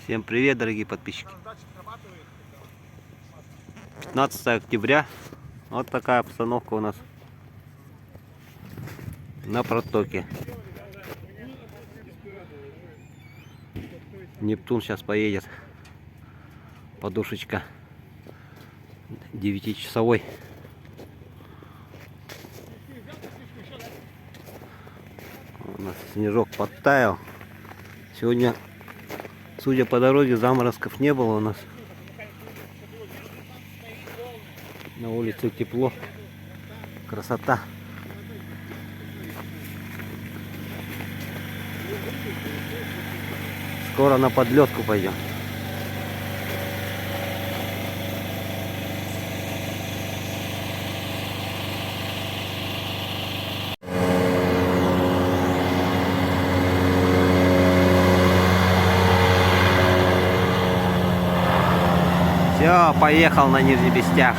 Всем привет, дорогие подписчики. 15 октября. Вот такая обстановка у нас на протоке. Нептун сейчас поедет. Подушечка 9-часовой. У нас снежок подтаял. Сегодня, судя по дороге, заморозков не было у нас. На улице тепло. Красота. Скоро на подлетку пойдем. Все, поехал на Нижнебестях.